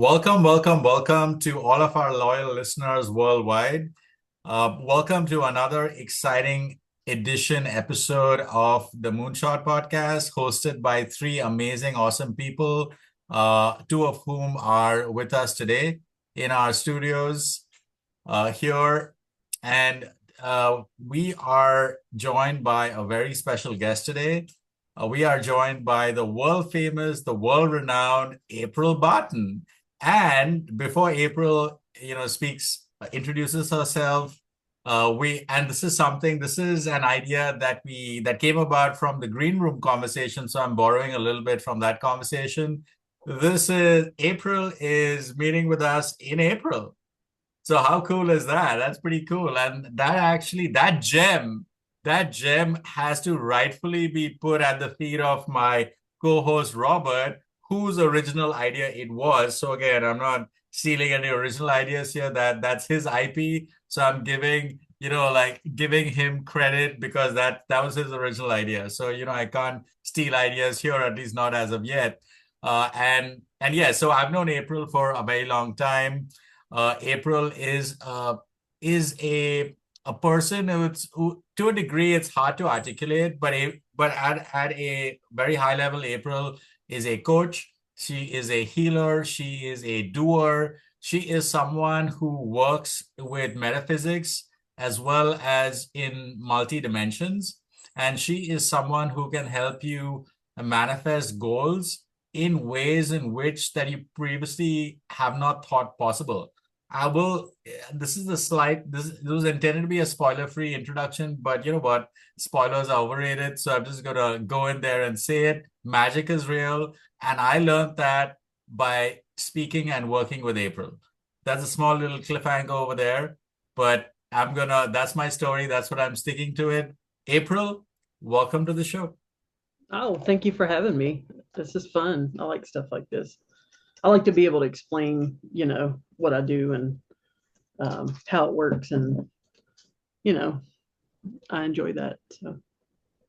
Welcome to all of our loyal listeners worldwide. Welcome to another exciting episode of the MoonShot Podcast, hosted by three amazing, awesome people, two of whom are with us today in our studios here. And we are joined by a very special guest today. We are joined by the world famous, the world renowned April Barton. And before April, introduces herself, this is an idea that came about from the green room conversation. So I'm borrowing a little bit from that conversation. This is April is meeting with us in April. So how cool is that? That's pretty cool. And that gem has to rightfully be put at the feet of my co-host Robert, whose original idea it was. So again, I'm not stealing any original ideas here. That's his IP. So I'm giving him credit because that was his original idea. So I can't steal ideas here, at least not as of yet. And yeah, so I've known April for a very long time. April is a person who, to a degree, it's hard to articulate, but at a very high level, April is a coach. She is a healer. She is a doer. She is someone who works with metaphysics as well as in multi dimensions, and she is someone who can help you manifest goals in ways in which that you previously have not thought possible. I will. This is a slight. This was intended to be a spoiler-free introduction, but you know what? Spoilers are overrated, so I'm just gonna go in there and say it. Magic is real, and I learned that by speaking and working with April. That's a small little cliffhanger over there, but That's my story. That's what I'm sticking to it. April, welcome to the show. Oh, thank you for having me. This is fun. I like stuff like this. I like to be able to explain, what I do and how it works, and you know, I enjoy that. So,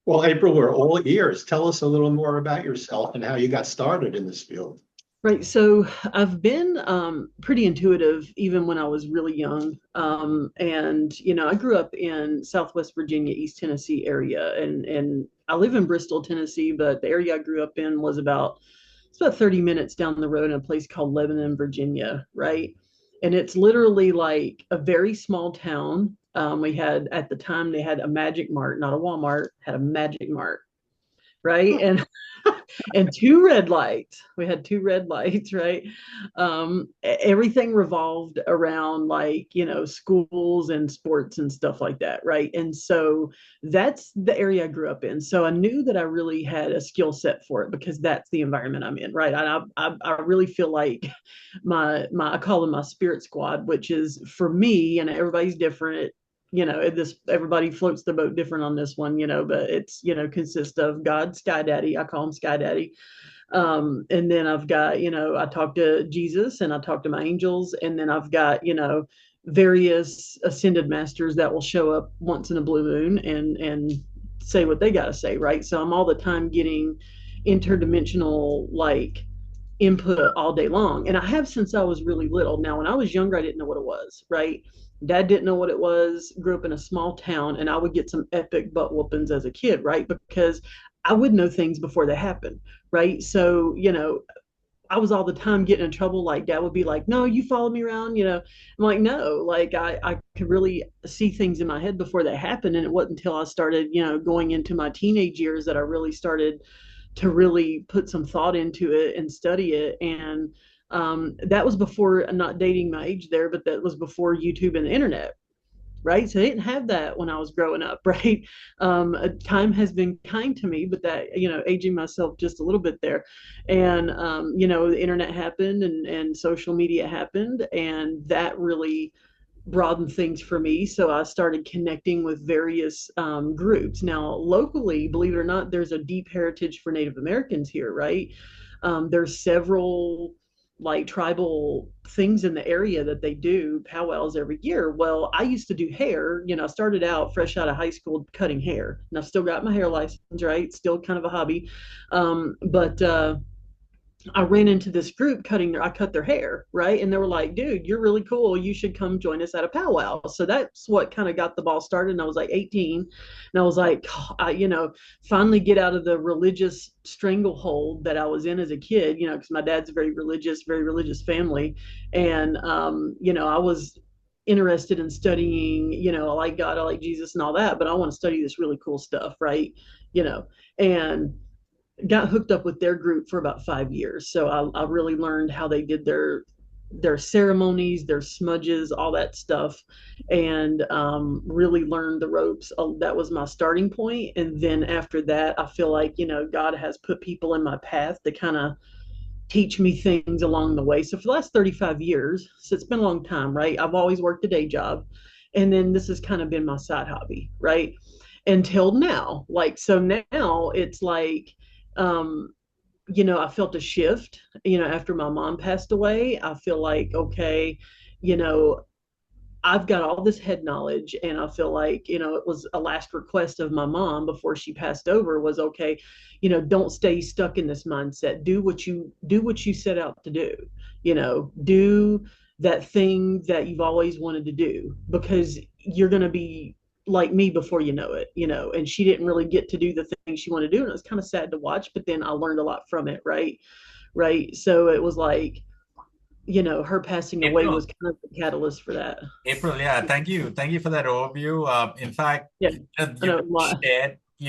Well, April, we're all ears. Tell us a little more about yourself and how you got started in this field. right. So I've been pretty intuitive even when I was really young, and I grew up in Southwest Virginia, East Tennessee area, and I live in Bristol, Tennessee, but the area I grew up in was about 30 minutes down the road in a place called Lebanon, Virginia, right? And it's literally like a very small town. We had at the time they had a Magic Mart, not a Walmart, had a Magic Mart, right? And two red lights. We had two red lights, right? Everything revolved around schools and sports and stuff like that, right? And so that's the area I grew up in. So I knew that I really had a skill set for it because that's the environment I'm in, right? I really feel like I call them my spirit squad, which is for me, and everybody's different. This everybody floats their boat different on this one, but it's consists of God, Sky Daddy. I call him Sky Daddy. And then I've got, I talk to Jesus and I talk to my angels, and then I've got, various ascended masters that will show up once in a blue moon and say what they got to say, right? So I'm all the time getting interdimensional input all day long, and I have since I was really little. Now when I was younger I didn't know what it was, right? Dad didn't know what it was, grew up in a small town, and I would get some epic butt whoopings as a kid, right? Because I would know things before they happened, right? So, I was all the time getting in trouble. Like dad would be like, no, you follow me around, I'm like, no, like I could really see things in my head before they happened. And it wasn't until I started, going into my teenage years that I really started to really put some thought into it and study it. And that was before, not dating my age there, but that was before YouTube and the internet, right? So I didn't have that when I was growing up, right? Time has been kind to me, but that, aging myself just a little bit there. And, the internet happened and social media happened, and that really broadened things for me. So I started connecting with various groups. Now, locally, believe it or not, there's a deep heritage for Native Americans here, right? There's several tribal things in the area that they do powwows every year. Well, I used to do hair. I started out fresh out of high school cutting hair, and I've still got my hair license, right? Still kind of a hobby. But I ran into this group I cut their hair, right? And they were like, dude, you're really cool. You should come join us at a powwow. So that's what kind of got the ball started. And I was like 18. And I was like, finally get out of the religious stranglehold that I was in as a kid, because my dad's a very religious family. And, I was interested in studying, I like God, I like Jesus and all that, but I want to study this really cool stuff, right? And got hooked up with their group for about 5 years. So I really learned how they did their ceremonies, their smudges, all that stuff, and really learned the ropes. That was my starting point. And then after that, I feel like, God has put people in my path to kind of teach me things along the way. So for the last 35 years, so it's been a long time, right? I've always worked a day job. And then this has kind of been my side hobby, right? Until now. Like, so now it's like, um, I felt a shift, after my mom passed away. I feel like, okay, you know, I've got all this head knowledge, and I feel like, it was a last request of my mom before she passed over was, okay, don't stay stuck in this mindset. Do what you set out to do. Do that thing that you've always wanted to do, because you're going to be like me before you know it. And she didn't really get to do the thing she wanted to do, and it was kind of sad to watch, but then I learned a lot from it, right. So it was like, her passing away April, was kind of the catalyst for that. April, yeah, thank you for that overview. In fact, Yeah, I you know a lot.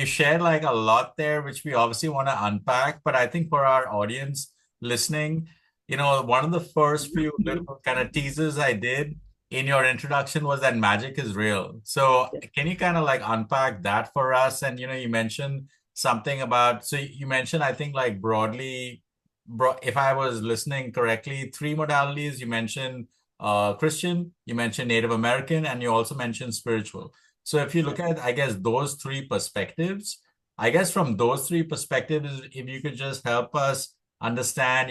shared like a lot there, which we obviously want to unpack. But I think for our audience listening, one of the first few little kind of teasers I did in your introduction was that magic is real. So Yeah. can you kind of like unpack that for us? And you mentioned something about, so you mentioned, I think, like broadly, if I was listening correctly, three modalities. You mentioned Christian, you mentioned Native American, and you also mentioned spiritual. So if you look at, I guess, those three perspectives, I guess from those three perspectives, if you could just help us understand,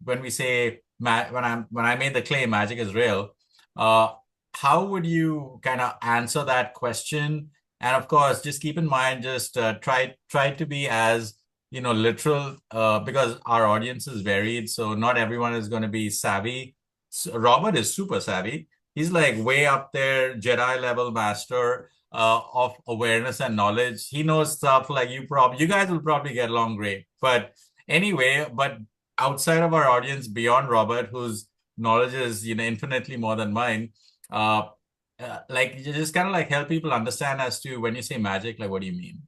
when we say when I made the claim magic is real, uh, how would you kind of answer that question? And of course, just keep in mind, just try to be as literal, because our audience is varied, so not everyone is going to be savvy. So Robert is super savvy. He's like way up there, Jedi level master of awareness and knowledge. He knows stuff like you guys will probably get along great. But anyway, but outside of our audience, beyond Robert, whose knowledge is infinitely more than mine, uh, like you just kind of like help people understand as to when you say magic, like what do you mean?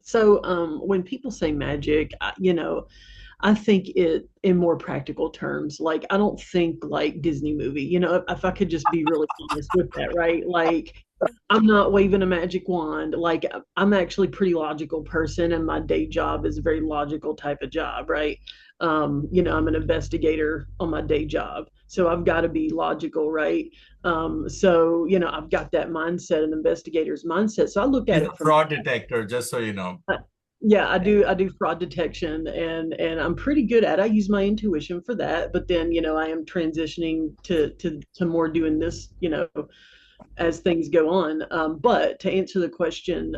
So when people say magic, I think it in more practical terms. Like, I don't think like Disney movie. If I could just be really honest with that, right? Like, I'm not waving a magic wand. Like, I'm actually a pretty logical person, and my day job is a very logical type of job, right? I'm an investigator on my day job, so I've got to be logical, right? So I've got that mindset, an investigator's mindset. So I look He's at a it from, fraud detector, just so you know. yeah, I do fraud detection, and I'm pretty good at it. I use my intuition for that, but then I am transitioning to more doing this, as things go on. But to answer the question,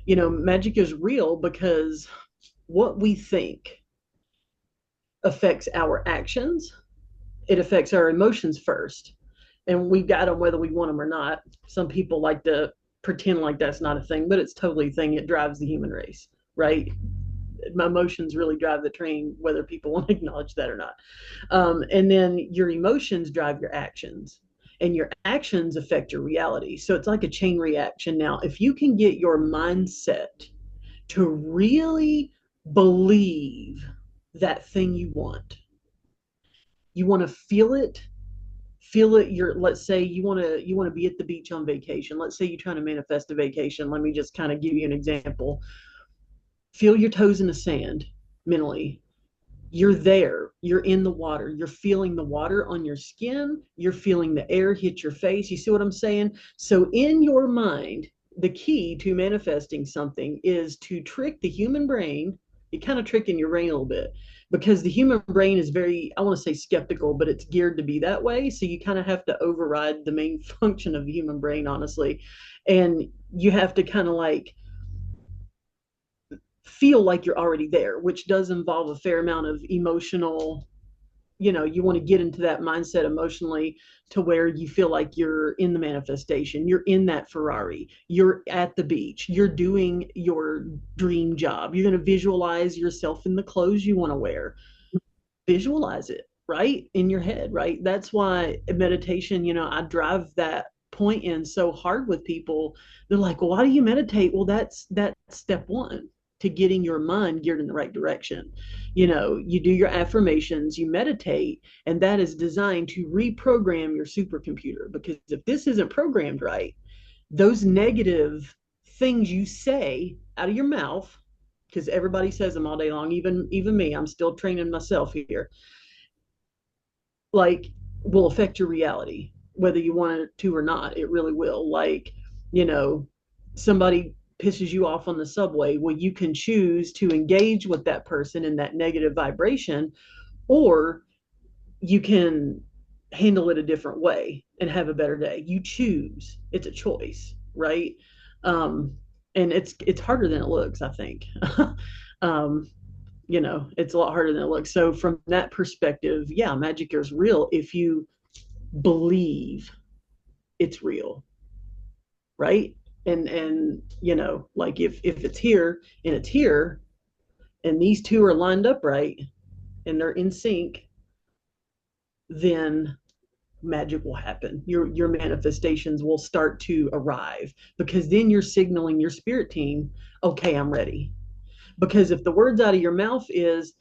magic is real because what we think affects our actions. It affects our emotions first, and we've got them whether we want them or not. Some people like to pretend like that's not a thing, but it's totally a thing. It drives the human race, right? My emotions really drive the train, whether people want to acknowledge that or not. And then your emotions drive your actions, and your actions affect your reality. So it's like a chain reaction. Now, if you can get your mindset to really believe that thing you want to feel it. Let's say you want to be at the beach on vacation. Let's say you're trying to manifest a vacation. Let me just kind of give you an example. Feel your toes in the sand mentally. You're there, you're in the water, you're feeling the water on your skin, you're feeling the air hit your face. You see what I'm saying? So in your mind, the key to manifesting something is to trick the human brain. You're kind of tricking your brain a little bit, because the human brain is very, I want to say skeptical, but it's geared to be that way. So you kind of have to override the main function of the human brain, honestly. And you have to kind of like feel like you're already there, which does involve a fair amount of emotional, you want to get into that mindset emotionally to where you feel like you're in the manifestation, you're in that Ferrari, you're at the beach, you're doing your dream job, you're going to visualize yourself in the clothes you want to wear. Visualize it right in your head, right? That's why meditation, I drive that point in so hard with people. They're like, well, why do you meditate? Well, that's step one to getting your mind geared in the right direction. You do your affirmations, you meditate, and that is designed to reprogram your supercomputer. Because if this isn't programmed right, those negative things you say out of your mouth, because everybody says them all day long, even me, I'm still training myself here, like, will affect your reality, whether you want it to or not. It really will. Like, somebody pisses you off on the subway. Well, you can choose to engage with that person in that negative vibration, or you can handle it a different way and have a better day. You choose. It's a choice, right? And it's harder than it looks, I think. It's a lot harder than it looks. So from that perspective, yeah, magic is real if you believe it's real, right? And like if it's here and it's here, and these two are lined up right and they're in sync, then magic will happen. Your manifestations will start to arrive, because then you're signaling your spirit team, okay, I'm ready. Because if the words out of your mouth is,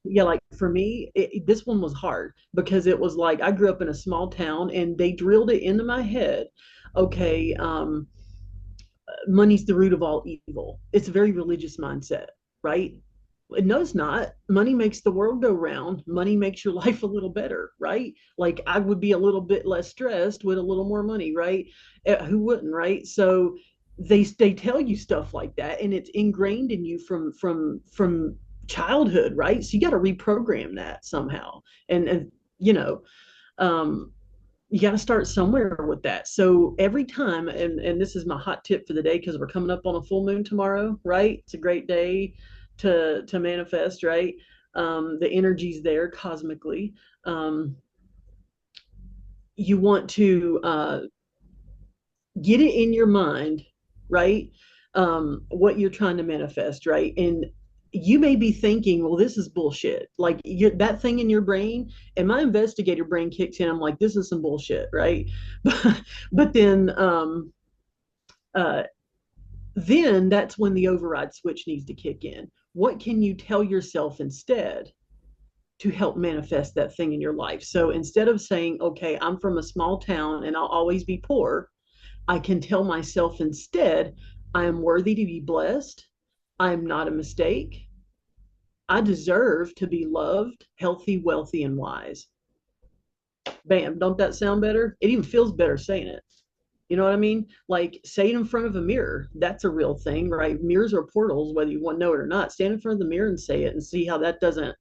yeah, like for me, this one was hard, because it was like I grew up in a small town and they drilled it into my head. Okay, money's the root of all evil. It's a very religious mindset, right? No, it's not. Money makes the world go round. Money makes your life a little better, right? Like I would be a little bit less stressed with a little more money, right? Who wouldn't, right? So they tell you stuff like that, and it's ingrained in you from childhood, right? So you got to reprogram that somehow, and um, you got to start somewhere with that. So every time, and this is my hot tip for the day, because we're coming up on a full moon tomorrow, right? It's a great day to manifest, right? The energy's there cosmically. You want to get it in your mind, right? What you're trying to manifest, right? And you may be thinking, well, this is bullshit. Like that thing in your brain, and my investigator brain kicks in. I'm like, this is some bullshit, right? But then that's when the override switch needs to kick in. What can you tell yourself instead to help manifest that thing in your life? So instead of saying, okay, I'm from a small town and I'll always be poor, I can tell myself instead, I am worthy to be blessed. I am not a mistake. I deserve to be loved, healthy, wealthy, and wise. Bam. Don't that sound better? It even feels better saying it. You know what I mean? Like, say it in front of a mirror. That's a real thing, right? Mirrors are portals, whether you want to know it or not. Stand in front of the mirror and say it, and see how that doesn't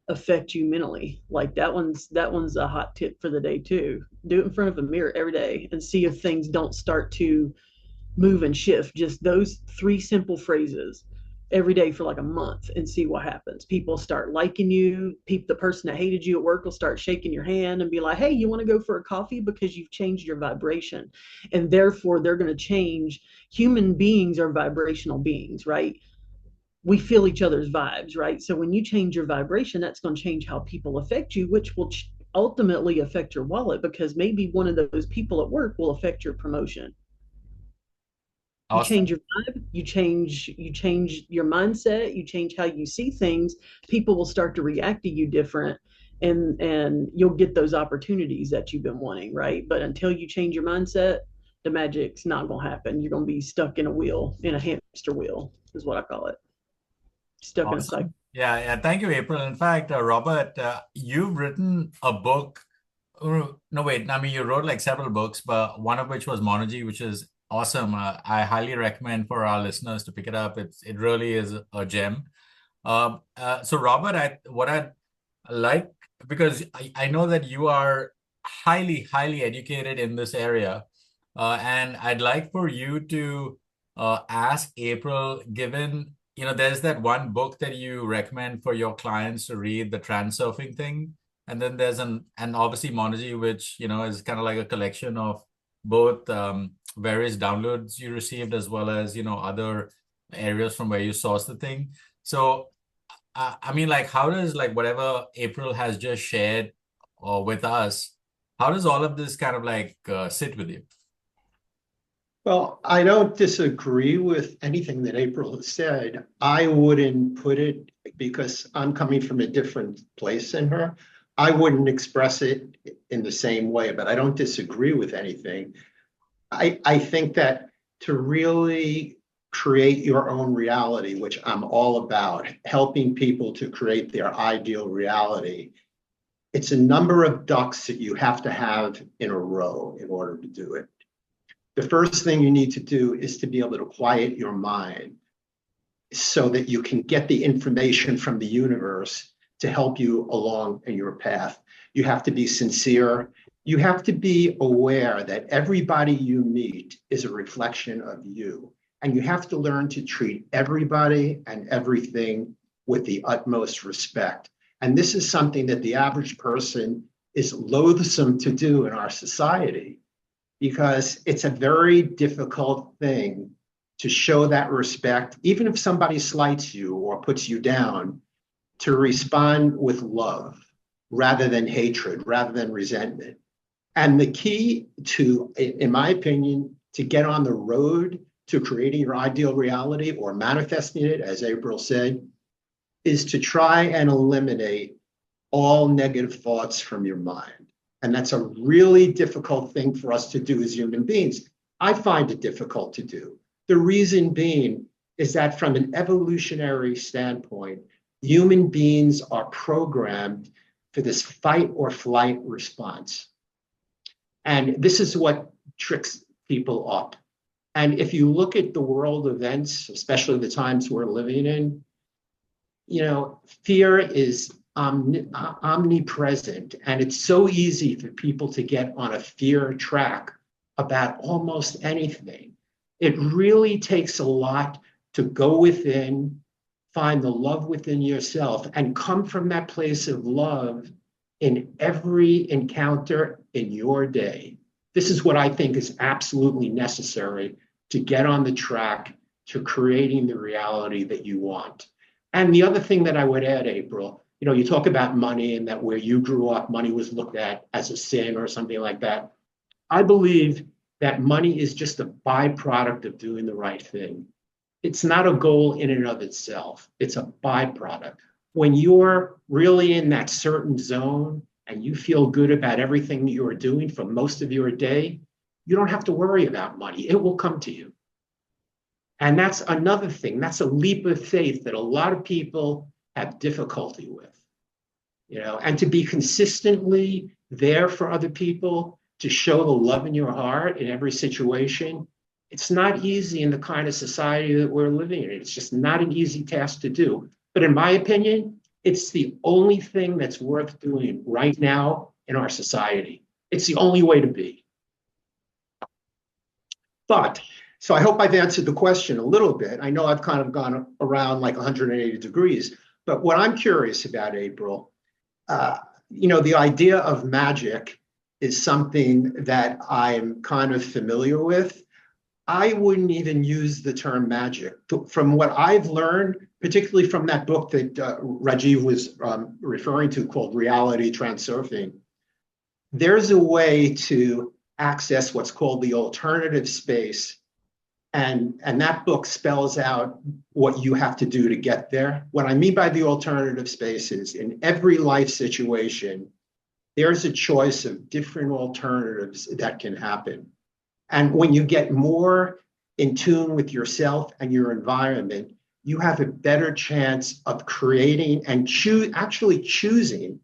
affect you mentally. Like that one's a hot tip for the day too. Do it in front of a mirror every day and see if things don't start to move and shift. Just those three simple phrases every day for like a month, and see what happens. People start liking you. The person that hated you at work will start shaking your hand and be like, hey, you want to go for a coffee? Because you've changed your vibration, and therefore they're going to change. Human beings are vibrational beings, right? We feel each other's vibes, right? So when you change your vibration, that's going to change how people affect you, which will ultimately affect your wallet, because maybe one of those people at work will affect your promotion. You change your vibe, you change your mindset, you change how you see things, people will start to react to you different, and you'll get those opportunities that you've been wanting, right? But until you change your mindset, the magic's not going to happen. You're going to be stuck in a hamster wheel, is what I call it. Stuck in a cycle. Yeah. Thank you, April. In fact, Robert, you've written a book. No, wait. I mean, you wrote like several books, but one of which was Monology, which is awesome. I highly recommend for our listeners to pick it up. It really is a gem. So Robert, what I'd like, because I know that you are highly, highly educated in this area, and I'd like for you to ask April, given there's that one book that you recommend for your clients to read, the transurfing thing. And then there's and obviously Monology, which, is kind of like a collection of both various downloads you received as well as, other areas from where you source the thing. So, I mean, like, how does like whatever April has just shared with us, how does all of this kind of like sit with you? Well, I don't disagree with anything that April has said. I wouldn't put it, because I'm coming from a different place than her. I wouldn't express it in the same way, but I don't disagree with anything. I think that to really create your own reality, which I'm all about, helping people to create their ideal reality, it's a number of ducks that you have to have in a row in order to do it. The first thing you need to do is to be able to quiet your mind so that you can get the information from the universe to help you along in your path. You have to be sincere. You have to be aware that everybody you meet is a reflection of you. And you have to learn to treat everybody and everything with the utmost respect. And this is something that the average person is loathsome to do in our society, because it's a very difficult thing to show that respect, even if somebody slights you or puts you down, to respond with love rather than hatred, rather than resentment. And the key to, in my opinion, to get on the road to creating your ideal reality or manifesting it, as April said, is to try and eliminate all negative thoughts from your mind. And that's a really difficult thing for us to do as human beings. I find it difficult to do. The reason being is that from an evolutionary standpoint, human beings are programmed for this fight or flight response. And this is what tricks people up. And if you look at the world events, especially the times we're living in, fear is omnipresent, and it's so easy for people to get on a fear track about almost anything. It really takes a lot to go within, find the love within yourself, and come from that place of love in every encounter in your day. This is what I think is absolutely necessary to get on the track to creating the reality that you want. And the other thing that I would add, April, you talk about money and that where you grew up, money was looked at as a sin or something like that. I believe that money is just a byproduct of doing the right thing. It's not a goal in and of itself. It's a byproduct. When you're really in that certain zone and you feel good about everything that you're doing for most of your day, you don't have to worry about money. It will come to you. And that's another thing. That's a leap of faith that a lot of people have difficulty with, and to be consistently there for other people, to show the love in your heart in every situation. It's not easy in the kind of society that we're living in. It's just not an easy task to do. But in my opinion, it's the only thing that's worth doing right now in our society. It's the only way to be. So I hope I've answered the question a little bit. I know I've kind of gone around like 180 degrees, but what I'm curious about, April, the idea of magic is something that I'm kind of familiar with. I wouldn't even use the term magic. From what I've learned, particularly from that book that Rajiv was referring to called Reality Transurfing, there's a way to access what's called the alternative space. And that book spells out what you have to do to get there. What I mean by the alternative space is in every life situation, there's a choice of different alternatives that can happen. And when you get more in tune with yourself and your environment, you have a better chance of creating and actually choosing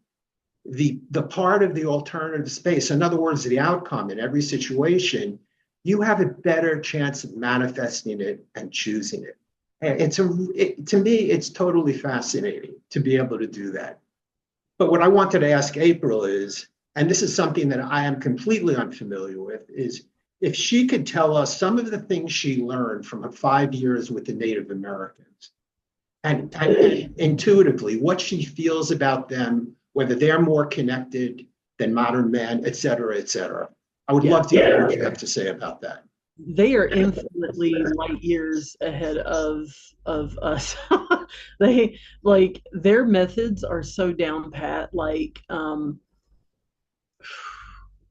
the part of the alternative space. In other words, the outcome in every situation. You have a better chance of manifesting it and choosing it. And to me, it's totally fascinating to be able to do that. But what I wanted to ask April is, and this is something that I am completely unfamiliar with, is if she could tell us some of the things she learned from her 5 years with the Native Americans. and intuitively what she feels about them, whether they're more connected than modern men, et cetera, et cetera. I would love to hear what you have to say about that. They are infinitely light years ahead of us. They like their methods are so down pat, like and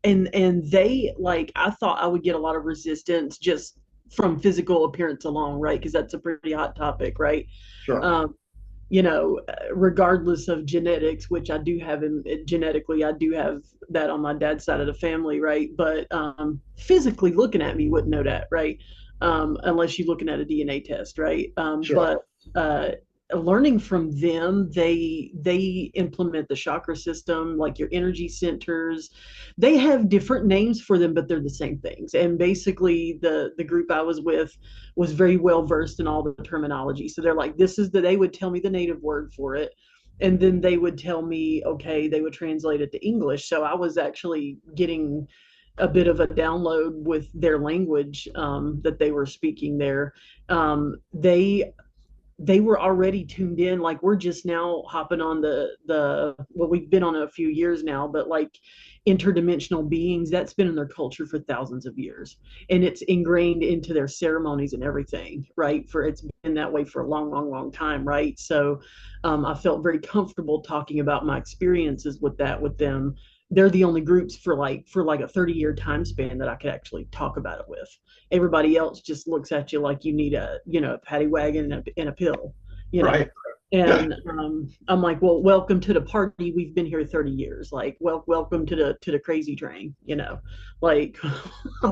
they like I thought I would get a lot of resistance just from physical appearance alone, right? Because that's a pretty hot topic, right? Sure. You know, regardless of genetics, which I do have genetically, I do have that on my dad's side of the family, right? But physically looking at me wouldn't know that, right? Unless you're looking at a DNA test, right? Sure. But learning from them, they implement the chakra system, like your energy centers. They have different names for them, but they're the same things. And basically, the group I was with was very well versed in all the terminology. So they're like, this is they would tell me the native word for it. And then they would tell me, okay, they would translate it to English. So I was actually getting a bit of a download with their language that they were speaking there. They were already tuned in, like we're just now hopping on the well, we've been on it a few years now, but like interdimensional beings, that's been in their culture for thousands of years, and it's ingrained into their ceremonies and everything, right? For it's been that way for a long time, right? So I felt very comfortable talking about my experiences with that with them. They're the only groups for like a 30-year time span that I could actually talk about it with. Everybody else just looks at you like you need a paddy wagon and a pill, you know. Right. And I'm like, well, welcome to the party. We've been here 30 years. Like, welcome to the crazy train, you know. Like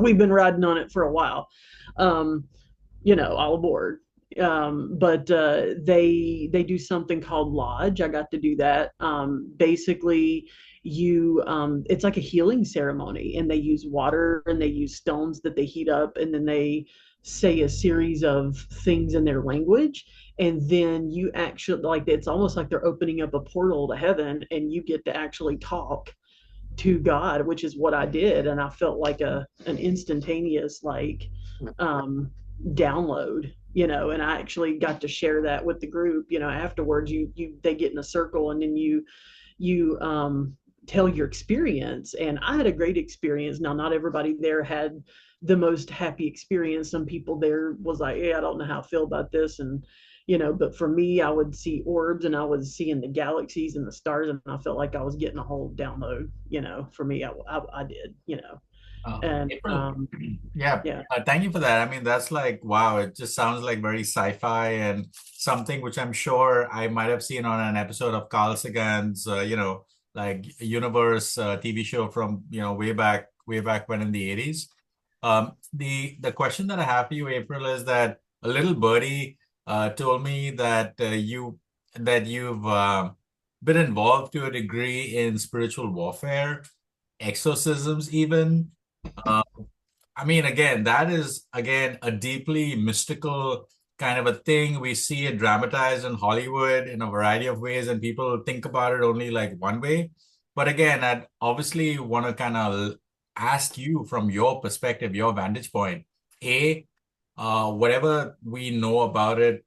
we've been riding on it for a while. All aboard. But they do something called lodge. I got to do that. Basically, it's like a healing ceremony, and they use water and they use stones that they heat up, and then they say a series of things in their language, and then you actually, like, it's almost like they're opening up a portal to heaven, and you get to actually talk to God, which is what I did. And I felt like an instantaneous download, and I actually got to share that with the group. Afterwards, they get in a circle, and then you tell your experience. And I had a great experience. Now, not everybody there had the most happy experience. Some people there was like, I don't know how I feel about this. And, but for me, I would see orbs, and I was seeing the galaxies and the stars, and I felt like I was getting a whole download. For me, I did, and yeah. Thank you for that. I mean, that's like, wow, it just sounds like very sci-fi and something which I'm sure I might have seen on an episode of Carl Sagan's like Universe TV show from way back when in the 80s. The question that I have for you, April, is that a little birdie told me that you've been involved to a degree in spiritual warfare, exorcisms even. I mean, again, that is a deeply mystical kind of a thing. We see it dramatized in Hollywood in a variety of ways, and people think about it only like one way. But again, I obviously want to kind of ask you from your perspective, your vantage point, whatever we know about it,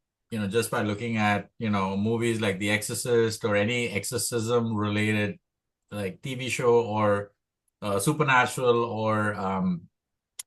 just by looking at, movies like The Exorcist or any exorcism related like TV show or Supernatural or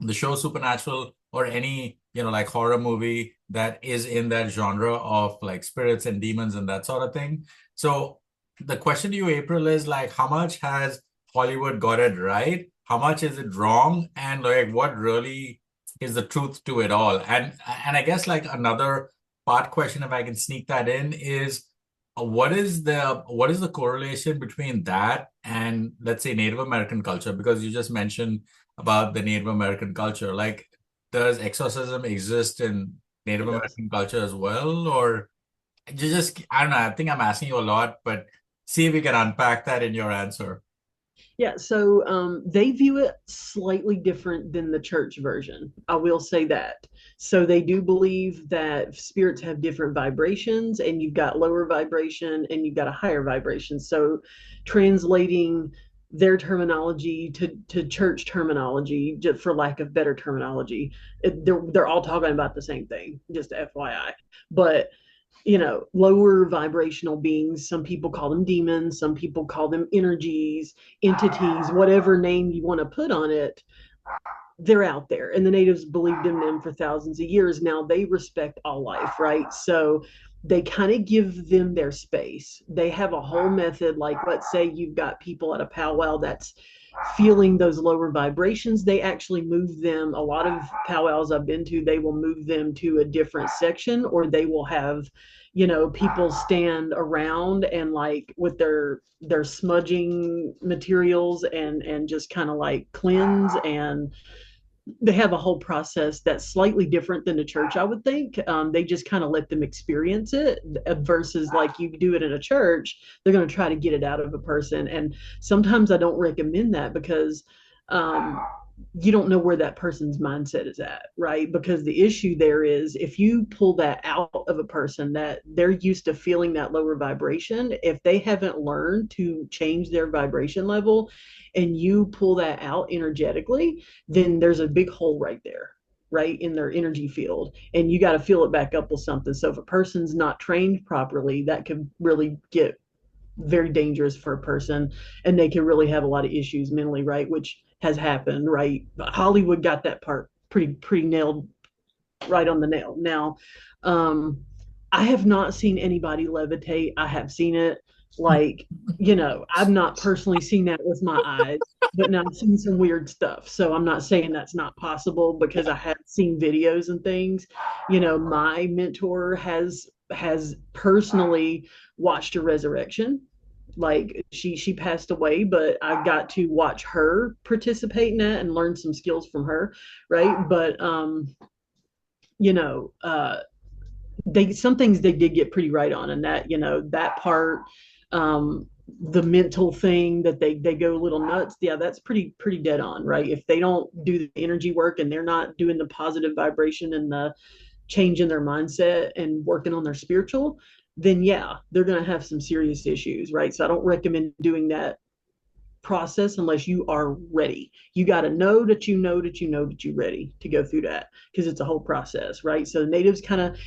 the show Supernatural or any, like horror movie that is in that genre of like spirits and demons and that sort of thing. So the question to you, April, is like, how much has Hollywood got it right? How much is it wrong? And like, what really is the truth to it all? And I guess like another part question, if I can sneak that in, is what is the correlation between that and, let's say, Native American culture? Because you just mentioned about the Native American culture. Like, does exorcism exist in Native American culture as well? Or I don't know, I think I'm asking you a lot, but see if we can unpack that in your answer. Yeah, so they view it slightly different than the church version. I will say that. So they do believe that spirits have different vibrations, and you've got lower vibration and you've got a higher vibration. So translating their terminology to church terminology, just for lack of better terminology, they're all talking about the same thing, just FYI. But lower vibrational beings. Some people call them demons, some people call them energies, entities, whatever name you want to put on it. They're out there, and the natives believed in them for thousands of years. Now they respect all life, right? So they kind of give them their space. They have a whole method, like let's say you've got people at a powwow that's feeling those lower vibrations. They actually move them. A lot of powwows I've been to, they will move them to a different section, or they will have people stand around and like with their smudging materials and just kind of like cleanse. And they have a whole process that's slightly different than the church, I would think. They just kind of let them experience it, versus like you do it in a church, they're going to try to get it out of a person. And sometimes I don't recommend that, because you don't know where that person's mindset is at, right? Because the issue there is, if you pull that out of a person, that they're used to feeling that lower vibration, if they haven't learned to change their vibration level and you pull that out energetically, then there's a big hole right there, right in their energy field, and you got to fill it back up with something. So if a person's not trained properly, that could really get very dangerous for a person, and they can really have a lot of issues mentally, right? Which has happened, right? Hollywood got that part pretty nailed right on the nail. Now, I have not seen anybody levitate. I have seen it, like, I've not personally seen that with my eyes, but now I've seen some weird stuff. So I'm not saying that's not possible, because I have seen videos and things. My mentor has personally watched a resurrection. Like she passed away, but I got to watch her participate in that and learn some skills from her, right? But some things they did get pretty right on, and that that part, the mental thing that they go a little nuts, yeah, that's pretty dead on, right? If they don't do the energy work and they're not doing the positive vibration and the change in their mindset and working on their spiritual, then yeah, they're going to have some serious issues, right? So I don't recommend doing that process unless you are ready. You got to know that you're ready to go through that, because it's a whole process, right? So natives kind of,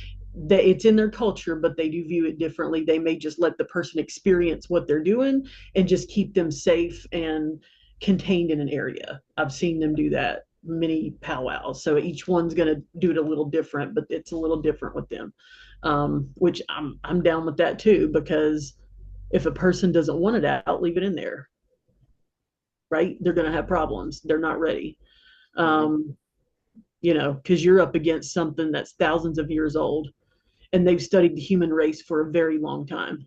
it's in their culture, but they do view it differently. They may just let the person experience what they're doing and just keep them safe and contained in an area. I've seen them do that many powwows. So each one's going to do it a little different, but it's a little different with them. Which I'm down with that too, because if a person doesn't want it out, leave it in there, right? They're going to have problems. They're not ready. Because you're up against something that's thousands of years old, and they've studied the human race for a very long time,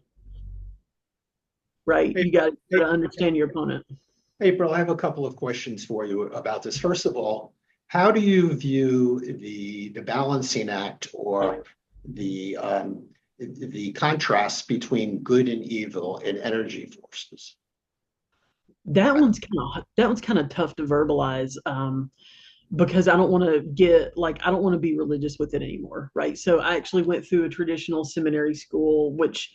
right? You got to understand your opponent. April, I have a couple of questions for you about this. First of all, how do you view the balancing act, or the contrast between good and evil in energy forces? That one's kind of tough to verbalize, because I don't want to I don't want to be religious with it anymore, right? So I actually went through a traditional seminary school, which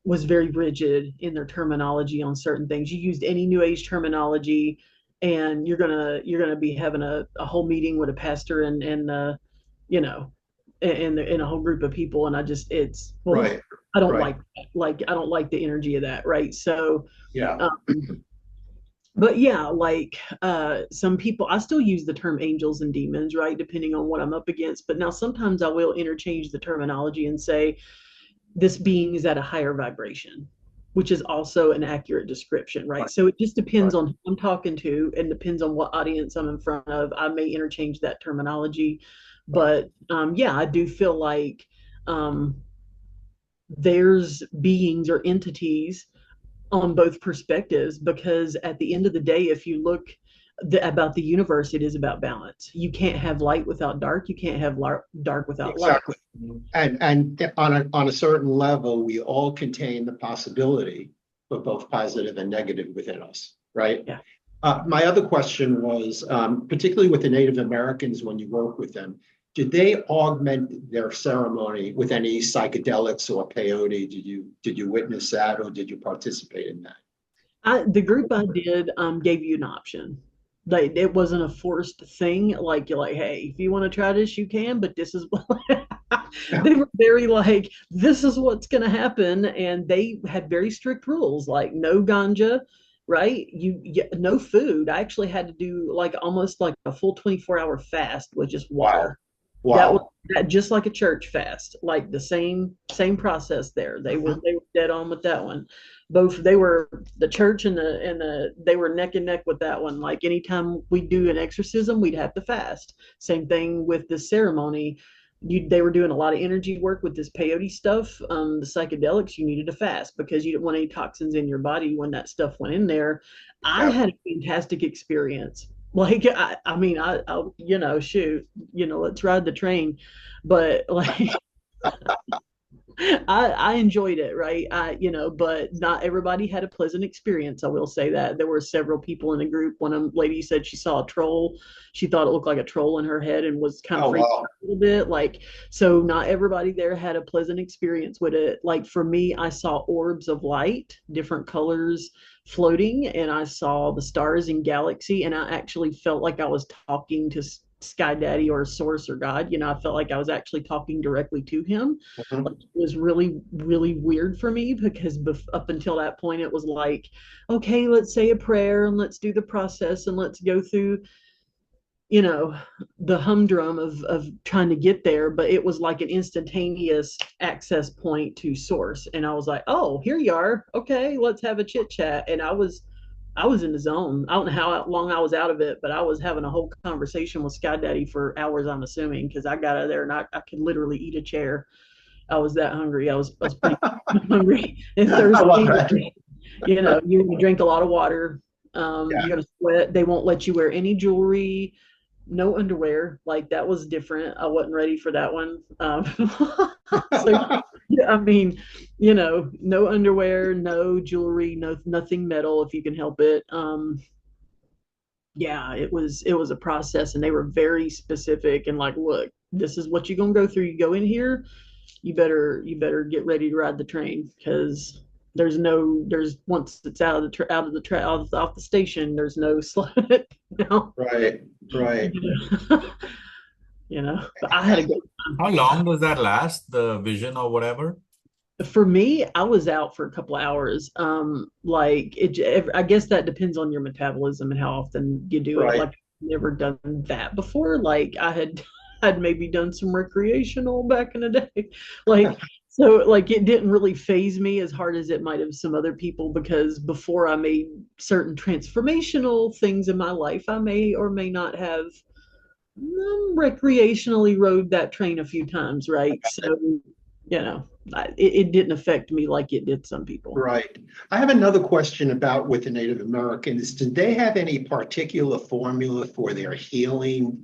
was very rigid in their terminology on certain things. You used any new age terminology, and you're gonna be having a whole meeting with a pastor and a whole group of people, and I don't like I don't like the energy of that, right? So yeah. But yeah, some people, I still use the term angels and demons, right? Depending on what I'm up against. But now sometimes I will interchange the terminology and say this being is at a higher vibration, which is also an accurate description, right? So it just depends on who I'm talking to, and depends on what audience I'm in front of. I may interchange that terminology. But yeah, I do feel like there's beings or entities on both perspectives, because at the end of the day, if you look about the universe, it is about balance. You can't have light without dark. You can't have dark without exactly. light. And on a certain level, we all contain the possibility for both positive and negative within us, right? Yeah. My other question was, particularly with the Native Americans, when you work with them, did they augment their ceremony with any psychedelics or peyote? Did you witness that, or did you participate in that? The group I did gave you an option. It wasn't a forced thing. Like, you're like, hey, if you want to try this, you can, but this is what They were very like, this is what's going to happen. And they had very strict rules, like no ganja, right? No food. I actually had to do like almost like a full 24-hour fast with just water. That was Wow. that, just like a church fast, like the same process there. They were dead on with that one. Both they were the church and the they were neck and neck with that one. Like anytime we do an exorcism, we'd have to fast. Same thing with the ceremony. They were doing a lot of energy work with this peyote stuff, the psychedelics. You needed to fast because you didn't want any toxins in your body when that stuff went in there. I Yeah. had a fantastic experience. Like I mean, shoot, let's ride the train, but like I enjoyed it, right? But not everybody had a pleasant experience. I will say that there were several people in the group. One lady said she saw a troll. She thought it looked like a troll in her head and was kind of Oh, freaked wow. out a little bit. Like, so not everybody there had a pleasant experience with it. Like for me, I saw orbs of light, different colors floating, and I saw the stars and galaxy, and I actually felt like I was talking to Sky Daddy or Source or God. I felt like I was actually talking directly to him. Mhm. It was really, really weird for me because up until that point, it was like, okay, let's say a prayer and let's do the process and let's go through, you know, the humdrum of trying to get there. But it was like an instantaneous access point to source. And I was like, oh, here you are. Okay, let's have a chit chat. And I was in the zone. I don't know how long I was out of it, but I was having a whole conversation with Sky Daddy for hours, I'm assuming, because I got out of there and I could literally eat a chair. I was that hungry. I was pretty hungry and I love thirsty. that. You drink a lot of water. Yeah. You're gonna sweat. They won't let you wear any jewelry, no underwear. Like that was different. I wasn't ready for that one. So yeah, I mean, no underwear, no jewelry, no nothing metal if you can help it. Yeah, it was a process, and they were very specific and like, look, this is what you're gonna go through. You go in here, you better get ready to ride the train because there's once it's out of the out of the off the station, there's no slowing it down. Right. Right. But I had a good How long does that last, the vision or whatever? for me, I was out for a couple of hours. Like I guess that depends on your metabolism and how often you do it. Right. Like I've never done that before. Like I had maybe done some recreational back in the day. Like so like it didn't really phase me as hard as it might have some other people because before I made certain transformational things in my life, I may or may not have recreationally rode that train a few times, right? So, it didn't affect me like it did some people. Right. I have another question about with the Native Americans. Did they have any particular formula for their healing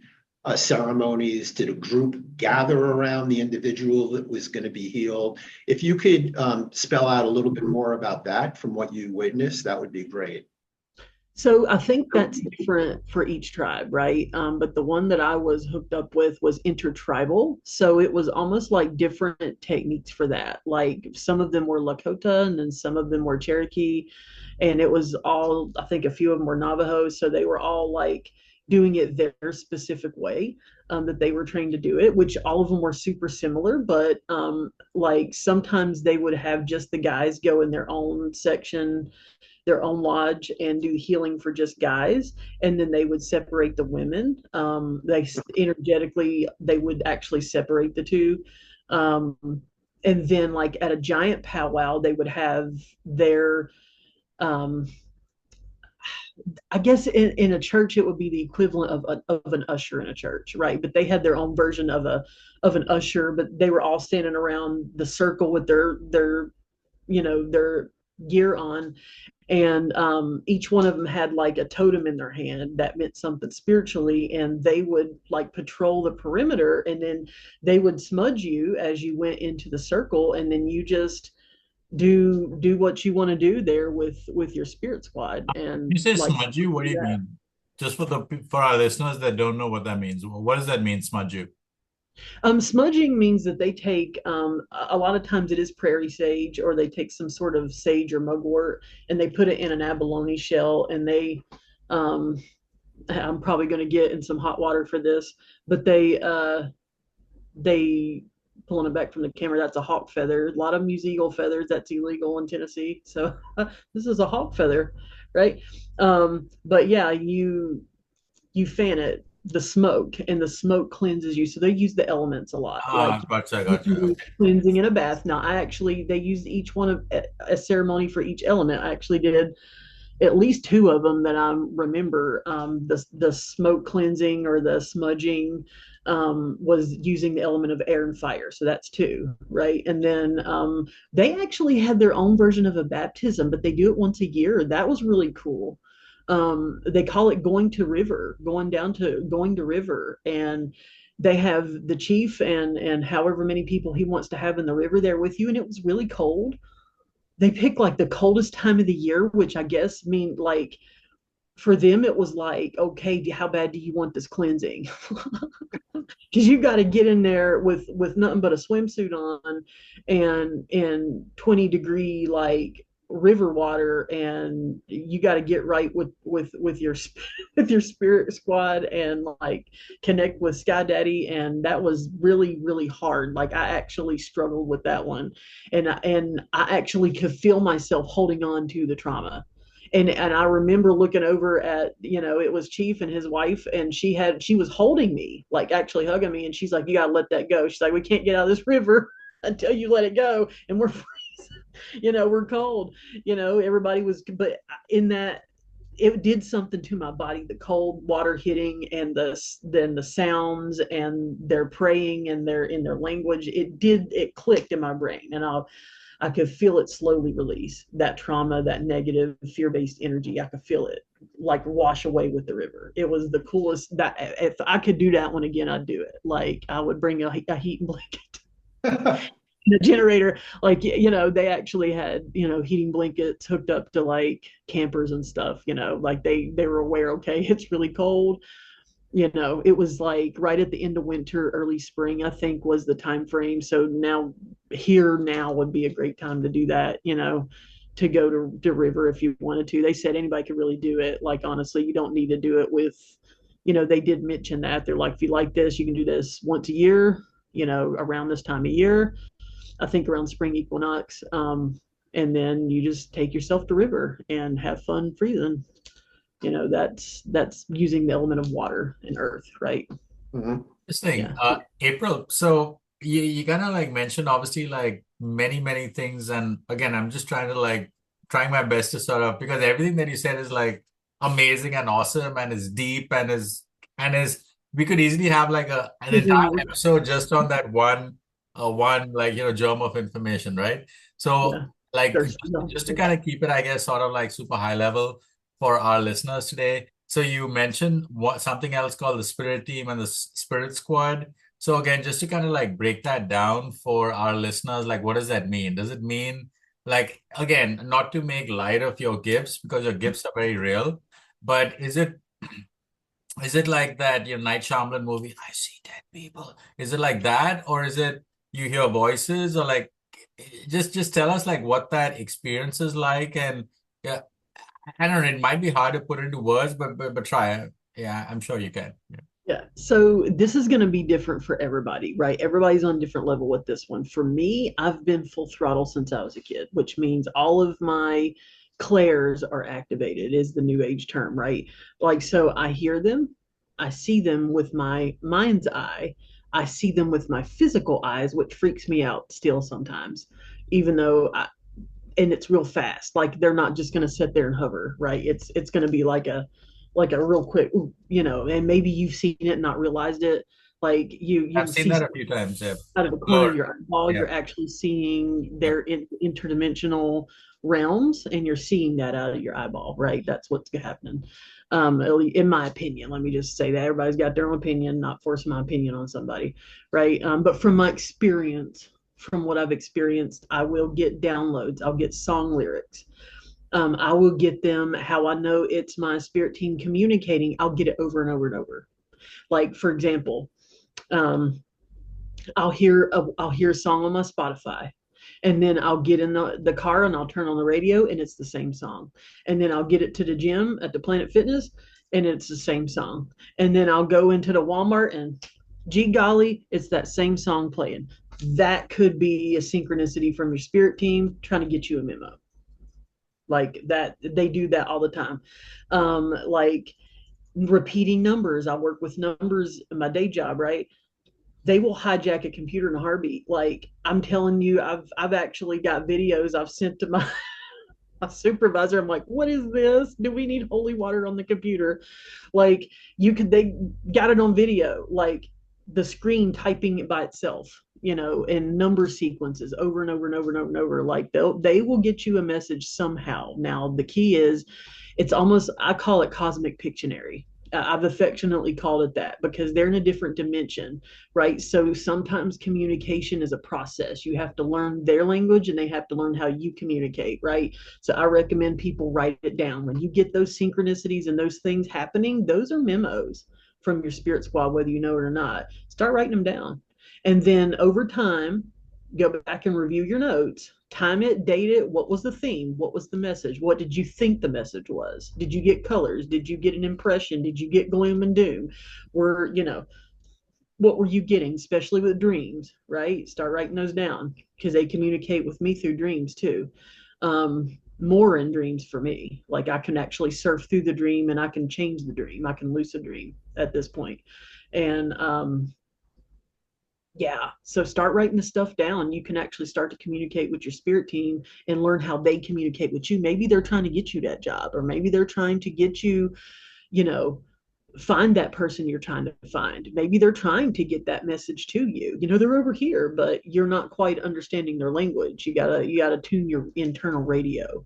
ceremonies? Did a group gather around the individual that was going to be healed? If you could spell out a little bit more about that from what you witnessed, that would be great. So I think that's different for each tribe, right? But the one that I was hooked up with was intertribal. So it was almost like different techniques for that. Like some of them were Lakota and then some of them were Cherokee. And it was all, I think a few of them were Navajo. So they were all like doing it their specific way that they were trained to do it, which all of them were super similar. But like sometimes they would have just the guys go in their own section, their own lodge, and do healing for just guys, and then they would separate the women. They energetically they would actually separate the two, um, and then like at a giant powwow they would have their um, I guess in a church it would be the equivalent of an usher in a church, right? But they had their own version of an usher, but they were all standing around the circle with their gear on, and each one of them had like a totem in their hand that meant something spiritually, and they would like patrol the perimeter, and then they would smudge you as you went into the circle, and then you just do what you want to do there with your spirit squad, and You say like smudgy, what do you that. mean? Just for our listeners that don't know what that means, what does that mean, smudgy? Smudging means that they take a lot of times it is prairie sage, or they take some sort of sage or mugwort, and they put it in an abalone shell, and um, I'm probably going to get in some hot water for this, but they pulling it back from the camera. That's a hawk feather. A lot of them use eagle feathers. That's illegal in Tennessee. So this is a hawk feather, right? But yeah, you fan it, the smoke, and the smoke cleanses you. So they use the elements a lot, like Gotcha. Okay. cleansing in a bath. Now, they used each one of a ceremony for each element. I actually did at least two of them that I remember. The smoke cleansing or the smudging was using the element of air and fire. So that's two, right? And then they actually had their own version of a baptism, but they do it once a year. That was really cool. They call it going to river, and they have the chief and however many people he wants to have in the river there with you, and it was really cold. They picked like the coldest time of the year, which I guess mean like for them it was like, okay, how bad do you want this cleansing? Because you got to get in there with nothing but a swimsuit on and 20-degree like river water, and you got to get right with your with your spirit squad and like connect with Sky Daddy, and that was really really hard. Like I actually struggled with that one, and I actually could feel myself holding on to the trauma. And I remember looking over at, it was Chief and his wife, and she was holding me, like actually hugging me, and she's like, you gotta let that go. She's like, we can't get out of this river until you let it go, and we're freezing, we're cold, everybody was, but in that, it did something to my body, the cold water hitting and the sounds and their praying and in their language, it clicked in my brain, and I could feel it slowly release that trauma, that negative fear-based energy. I could feel it like wash away with the river. It was the coolest. That if I could do that one again, I'd do it. Like I would bring a heating blanket, the generator. Like, they actually had, heating blankets hooked up to like campers and stuff, like they were aware, okay, it's really cold. It was like right at the end of winter, early spring, I think was the time frame. So now would be a great time to do that, to go to river if you wanted to. They said anybody could really do it. Like, honestly, you don't need to do it with, they did mention that. They're like, if you like this, you can do this once a year, around this time of year, I think around spring equinox. And then you just take yourself to river and have fun freezing. That's using the element of water and earth, right? Mhm. Interesting. Yeah. April, so you kind of like mentioned obviously like many things, and again, I'm just trying my best to sort of, because everything that you said is like amazing and awesome and is deep and is we could easily have like an entire episode just on that one like germ of information, right? So Yeah. like just to kind of keep it, I guess, sort of like super high level for our listeners today. So you mentioned something else called the spirit team and the spirit squad. So again, just to kind of like break that down for our listeners, like what does that mean? Does it mean, like, again, not to make light of your gifts because your gifts are very real, but is it like that your Night Shyamalan movie, I see dead people? Is it like that, or is it you hear voices, or like just tell us like what that experience is like, and yeah, I don't know, it might be hard to put into words, but try. Yeah, I'm sure you can. Yeah. Yeah. So this is going to be different for everybody, right? Everybody's on a different level with this one. For me, I've been full throttle since I was a kid, which means all of my clairs are activated, is the new age term, right? Like, so I hear them, I see them with my mind's eye, I see them with my physical eyes, which freaks me out still sometimes, even though and it's real fast. Like they're not just going to sit there and hover, right? It's going to be like a real quick, and maybe you've seen it and not realized it. Like you I've seen see that a few times. Yeah. out of the corner of your eyeball, Yeah. you're actually seeing Yeah. their interdimensional realms, and you're seeing that out of your eyeball, right? That's what's happening. In my opinion, let me just say that everybody's got their own opinion, not forcing my opinion on somebody, right? But from my experience, from what I've experienced, I will get downloads. I'll get song lyrics. I will get them. How I know it's my spirit team communicating, I'll get it over and over and over. Like, for example, I'll hear a song on my Spotify, and then I'll get in the car and I'll turn on the radio and it's the same song. And then I'll get it to the gym at the Planet Fitness and it's the same song. And then I'll go into the Walmart and gee golly, it's that same song playing. that could be a synchronicity from your spirit team trying to get you a memo. Like that, they do that all the time. Like repeating numbers. I work with numbers in my day job, right? They will hijack a computer in a heartbeat. Like I'm telling you, I've actually got videos I've sent to my supervisor. I'm like, what is this? Do we need holy water on the computer? Like they got it on video, like the screen typing it by itself, and number sequences over and over and over and over and over. Like they will get you a message somehow. Now the key is, it's almost, I call it cosmic Pictionary. I've affectionately called it that because they're in a different dimension, right? So sometimes communication is a process. You have to learn their language and they have to learn how you communicate, right? So I recommend people write it down. When you get those synchronicities and those things happening, those are memos from your spirit squad, whether you know it or not. Start writing them down. And then over time, go back and review your notes, time it, date it. What was the theme? What was the message? What did you think the message was? Did you get colors? Did you get an impression? Did you get gloom and doom? What were you getting, especially with dreams, right? Start writing those down because they communicate with me through dreams too. More in dreams for me. Like I can actually surf through the dream and I can change the dream. I can lucid dream at this point. And yeah, so start writing the stuff down. You can actually start to communicate with your spirit team and learn how they communicate with you. Maybe they're trying to get you that job, or maybe they're trying to get you, find that person you're trying to find. Maybe they're trying to get that message to you. They're over here, but you're not quite understanding their language. You gotta tune your internal radio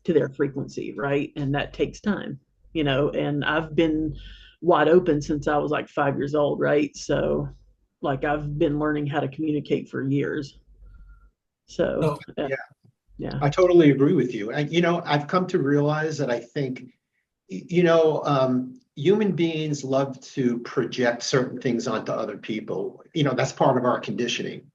to their frequency, right? And that takes time, and I've been wide open since I was like 5 years old, right? So like I've been learning how to communicate for years. So yeah, yeah. I totally agree with you. And I've come to realize that I think, human beings love to project certain things onto other people. That's part of our conditioning.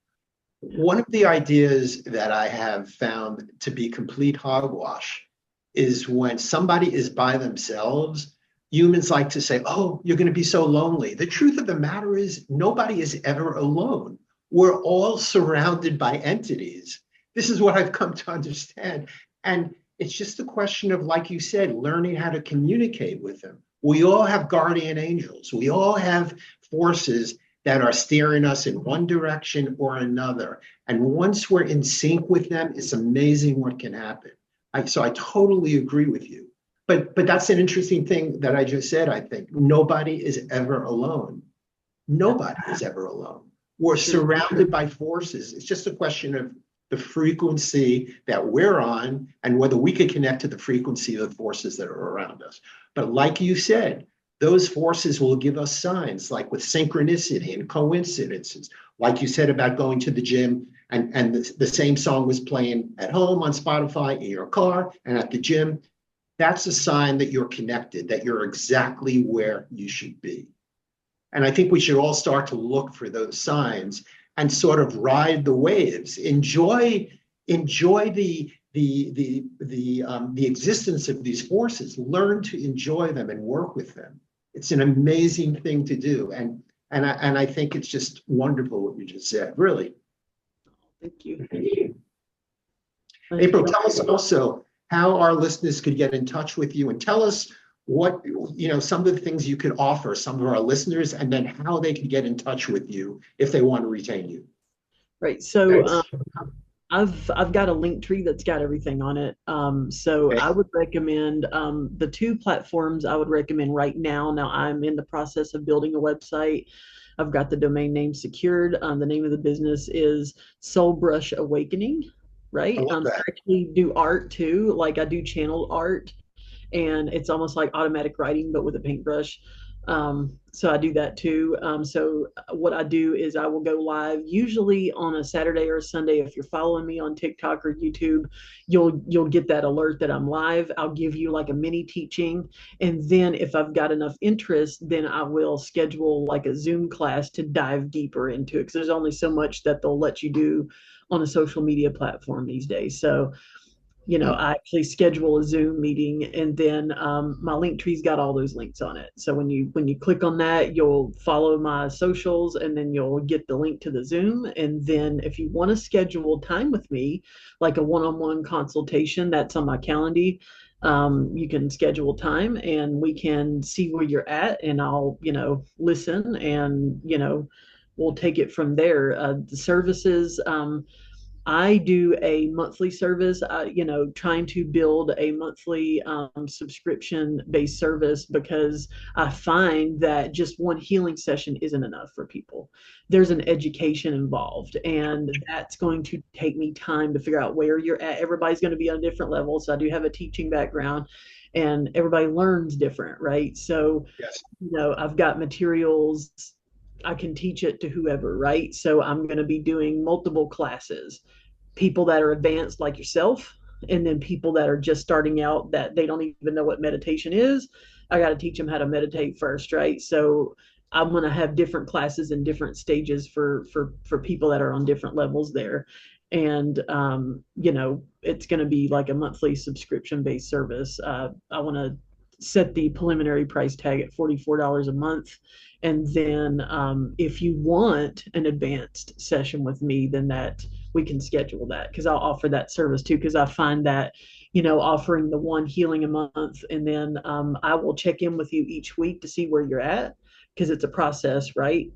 One of the ideas that I have found to be complete hogwash is when somebody is by themselves, humans like to say, oh, you're going to be so lonely. The truth of the matter is nobody is ever alone. We're all surrounded by entities. This is what I've come to understand. And it's just a question of, like you said, learning how to communicate with them. We all have guardian angels. We all have forces that are steering us in one direction or another. And once we're in sync with them, it's amazing what can happen. So I totally agree with you. But that's an interesting thing that I just said, I think. Nobody is ever alone. Nobody is ever alone. We're surrounded by forces. It's just a question of the frequency that we're on and whether we can connect to the frequency of the forces that are around us. But like you said, those forces will give us signs, like with synchronicity and coincidences. Like you said about going to the gym and the same song was playing at home on Spotify, in your car, and at the gym. That's a sign that you're connected, that you're exactly where you should be. And I think we should all start to look for those signs and sort of ride the waves, enjoy the existence of these forces, learn to enjoy them and work with them. It's an amazing thing to do. And I think it's just wonderful what you just said, really. Thank you. April, tell us also how our listeners could get in touch with you, and tell us what, some of the things you could offer some of our listeners, and then how they can get in touch with you if they want to retain you. Right. So I've got a link tree that's got everything on it. So I would recommend the two platforms I would recommend right now. Now I'm in the process of building a website. I've got the domain name secured. The name of the business is Soul Brush Awakening. Right. I actually do art too. Like I do channeled art, and it's almost like automatic writing, but with a paintbrush. So I do that too. So what I do is I will go live usually on a Saturday or a Sunday. If you're following me on TikTok or YouTube, you'll get that alert that I'm live. I'll give you like a mini teaching. And then if I've got enough interest, then I will schedule like a Zoom class to dive deeper into it. Because there's only so much that they'll let you do on a social media platform these days. So I actually schedule a Zoom meeting, and then my link tree's got all those links on it. So when you click on that, you'll follow my socials, and then you'll get the link to the Zoom. And then if you want to schedule time with me, like a one-on-one consultation, that's on my calendar. You can schedule time, and we can see where you're at, and I'll listen, and we'll take it from there. The services. I do a monthly service, trying to build a monthly subscription based service, because I find that just one healing session isn't enough for people. There's an education involved, and that's going to take me time to figure out where you're at. Everybody's going to be on a different level. So I do have a teaching background, and everybody learns different, right? So, Yes. I've got materials. I can teach it to whoever, right? So I'm going to be doing multiple classes, people that are advanced like yourself, and then people that are just starting out that they don't even know what meditation is. I got to teach them how to meditate first, right? So I'm going to have different classes in different stages for people that are on different levels there. And it's going to be like a monthly subscription based service. I want to set the preliminary price tag at $44 a month. And then if you want an advanced session with me, then that we can schedule that, because I'll offer that service too. Because I find that, offering the one healing a month, and then I will check in with you each week to see where you're at, because it's a process, right?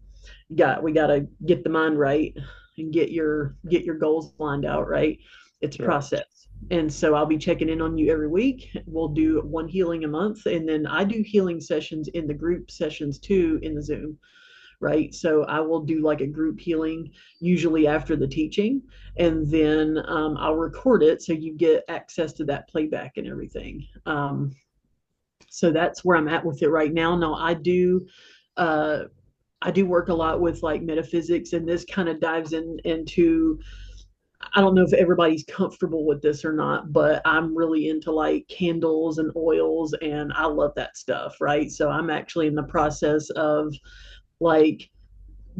We got to get the mind right and get your goals lined out, right? It's a process. And so I'll be checking in on you every week. We'll do one healing a month. And then I do healing sessions in the group sessions too in the Zoom, right? So I will do like a group healing usually after the teaching. And then I'll record it so you get access to that playback and everything. So that's where I'm at with it right now. Now I do work a lot with like metaphysics, and this kind of dives into, I don't know if everybody's comfortable with this or not, but I'm really into like candles and oils, and I love that stuff, right? So I'm actually in the process of like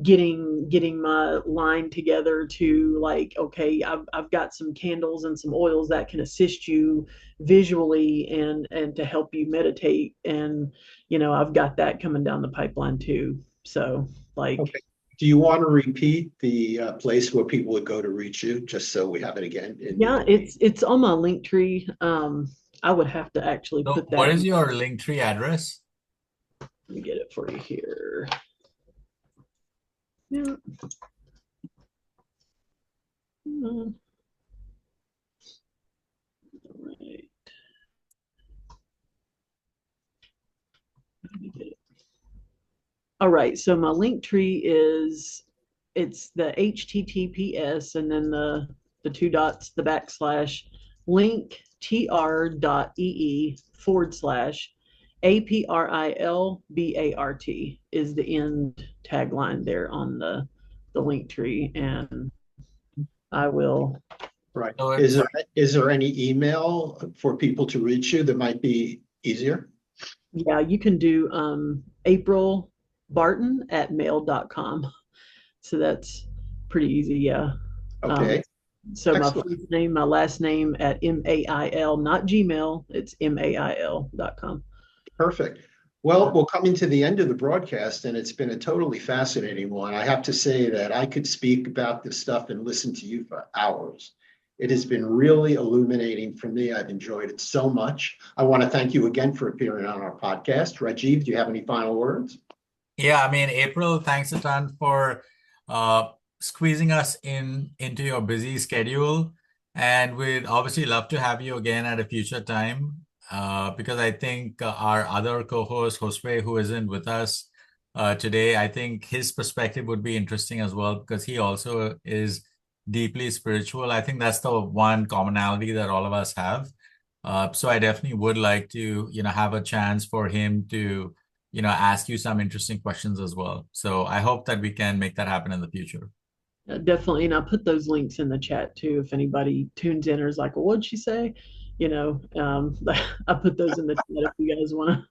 getting my line together to like, okay, I've got some candles and some oils that can assist you visually and to help you meditate. And I've got that coming down the pipeline too. So like, Okay. Do you want to repeat the place where people would go to reach you, just so we have it again? Yeah, it's on my link tree. I would have to actually put that. What is your link tree address? Let me get it for you here. Yeah. All right. Let me get it. All right. So my link tree it's the HTTPS and then the two dots, the backslash link tr.ee/APRILBART is the end tagline there on the link tree. And I will. Right. Is there any email for people to reach you that might be easier? Yeah, you can do aprilbarton@mail.com. So that's pretty easy. Yeah. Okay. So excellent. My first name, my last name at MAIL, not Gmail. It's MAIL.com. Perfect. Well, we're coming to the end of the broadcast, and it's been a totally fascinating one. I have to say that I could speak about this stuff and listen to you for hours. It has been really illuminating for me. I've enjoyed it so much. I want to thank you again for appearing on our podcast. Rajiv, do you have any final words? Yeah, I mean, April, thanks a ton for squeezing us into your busy schedule. And we'd obviously love to have you again at a future time, because I think our other co-host, Josue, who isn't with us today, I think his perspective would be interesting as well, because he also is deeply spiritual. I think that's the one commonality that all of us have. So I definitely would like to, have a chance for him to, ask you some interesting questions as well. So I hope that we can make that happen in the future. Definitely. And I'll put those links in the chat too. If anybody tunes in or is like, well, what'd she say? I put those in the chat if you guys want to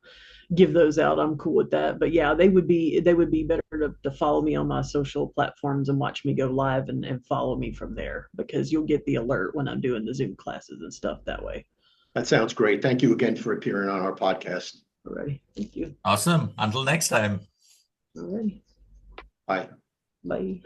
give those out, I'm cool with that. But yeah, they would be better to follow me on my social platforms and watch me go live and follow me from there, because you'll get the alert when I'm doing the Zoom classes and stuff that way. That sounds great. Thank you again for appearing on our podcast. All right. Thank you. Awesome. Until next time. All right. Bye. Bye.